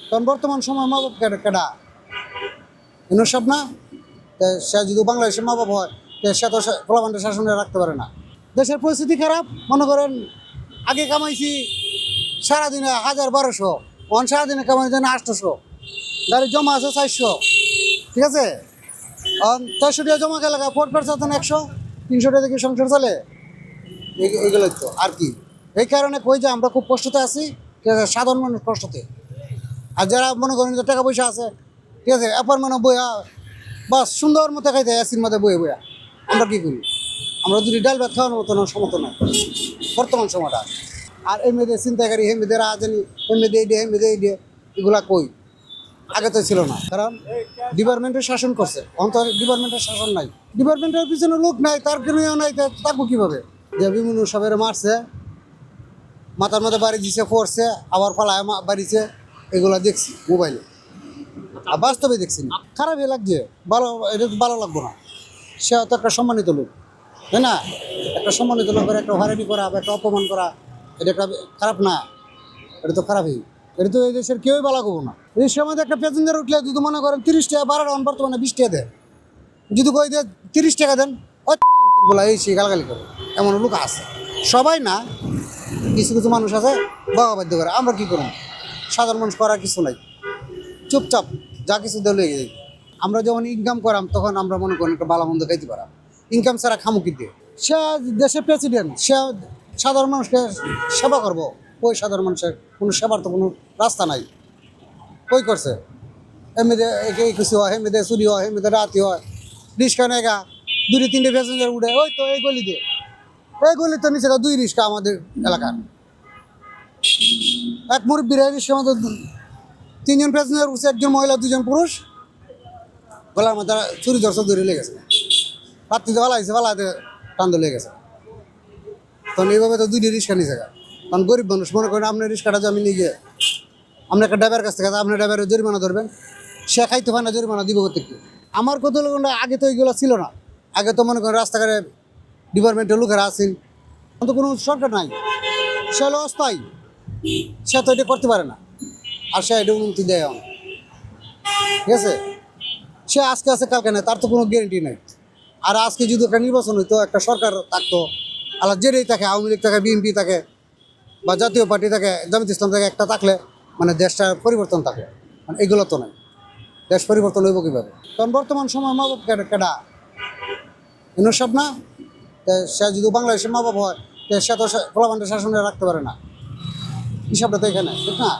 কারণ বর্তমান সময় মা বাপ কেডা এনার সব না। সে যদি বাংলাদেশের মা বাপ হয় সে তো পোলাপানটা শাসনে রাখতে পারে না। দেশের পরিস্থিতি খারাপ, মনে করেন আগে কামাইছি সারাদিনে 1000-1200, সারাদিনে কামাই যেন 800, গাড়ি জমা আছে 400, ঠিক আছে। 400 টাকা জমা গেলে 4% 100, 300 টাকা থেকে সংসার চলে। এইগুলোই তো আর কি। এই কারণে কই যে আমরা খুব কষ্টতে আছি, ঠিক আছে, সাধারণ মানুষ কষ্টতে। আর যারা মনে করেন যে টাকা পয়সা আছে, ঠিক আছে, অ্যাপার্টমেন্টে বইয়া বাস সুন্দর মতো খাইতে এসির মধ্যে বয়ে বইয়া আমরা কী করি? আমরা যদি ডাল ভাত খাওয়ানোর মতো সমর্থন নয় বর্তমান সময়টা। আর এই মেয়েদের চিন্তাকারী, হে মেয়েদের আজানি, হে মেয়েদের এইডে, হে মেয়েদের এইডে, এগুলা কই? আগে তো ছিল না, কারণ ডিপার্টমেন্টের শাসন করছে। অন্তর ডিপার্টমেন্টের শাসন নাই, ডিপার্টমেন্টের পিছনে লোক নাই, তার জন্যও নাই, থাকবো কীভাবে? যে বিভিন্ন সবের মারছে, মাথার মধ্যে বাড়ি দিছে, পড়ছে, আবার পালায় বাড়িছে, এগুলা দেখছি মোবাইলে, আর বাস্তবে দেখছি না। খারাপই লাগছে, ভালো, এটা তো ভালো লাগবো না। সে তো একটা সম্মানিত লোক, তাই না? একটা সম্মানিত লোকের একটা হয়রানি করা বা একটা অপমান করা, এটা একটা খারাপ না? এটা তো খারাপই। এটা তো এই দেশের কেউই ভালো করবো না। এই সময় একটা প্যাসেঞ্জার উঠলে যদি মনে করেন 30 টাকা ভাড়া দেন, বর্তমানে 20 টাকা দেয়, যদি কই দিয়ে 30 টাকা দেন, বলা এই সে গালাগালি করে, এমন লোক আছে। সবাই না, কিছু কিছু মানুষ আছে বাধ্য করে। আমরা কী করব? সাধারণ মানুষ করার কিছু নাই, চুপচাপ যা কিছু দিলে লেগে যাই। আমরা যখন ইনকাম করাম তখন আমরা মনে করেন একটা ভালো মন্দ খাইতে পারাম, ইনকাম ছাড়া খামুকি দিয়ে। সে দেশের প্রেসিডেন্ট, সে সাধারণ মানুষকে সেবা করবো, ওই সাধারণ মানুষের কোনো সেবার তো কোনো রাস্তা নাই। কই করছে? এমনিতে এই কিছু হয়, এমনিতে চুরি হয়, এমনিতে রাতি হয়, রিক্সা নেগা 2-3টে প্যাসেঞ্জার উঠে, ওই তো এই গলিতে, এই গলি তো নিচে 2 রিক্সা আমাদের এলাকার। এক মুরব্বীর রিক্সার মতো 3জন প্যাসেঞ্জার উঠছে, 1জন মহিলা 2জন পুরুষ, গলার মধ্যে চুরি ধরছে, ধরে লেগেছে। রাত্রিতে ভালো হয়েছে, ভালো টান লেগে গেছে। তখন এইভাবে তো 2টি রিক্সা নিচে গা। কারণ গরিব মানুষ, মনে করেন আপনার রিক্সাটা যে আমি নিয়ে গিয়ে আপনি একটা ড্রাইভার কাছ থেকে আপনার ড্রাইভারের জরিমানা ধরবেন, সে খাইতে পারে না, জরিমানা দিব করতে। আমার কত লোক আগে তো এইগুলো ছিল না। আগে তো মনে করেন রাস্তাঘাটে ডিপার্টমেন্টের লোকেরা আছেন, তো কোনো সরকার নাই, সে হলো অস্থায়ী, সে তো এটা করতে পারে না, আর সে এটা অনুমতি দেয় আমার, ঠিক আছে। সে আজকে আছে কালকে নেই, তার তো কোনো গ্যারেন্টি নেই। আর আজকে যদি একটা নির্বাচন হইতো, একটা সরকার থাকতো, আল্লাহ যেটাই থাকে, আওয়ামী লীগ থাকে, বিএনপি থাকে, বা জাতীয় পার্টি থাকে, জামায়াত ইসলাম থাকে, একটা থাকলে মানে দেশটা পরিবর্তন থাকে। মানে এগুলো তো নাই, দেশ পরিবর্তন হইব কীভাবে? কারণ বর্তমান সময় মা বাপ কেডা এনার সব না। সে যদি বাংলাদেশের মা বাপ হয় সে তো পোলাপানটা শাসনে রাখতে পারে না। হিসাবটা তো এখানে, ঠিক না?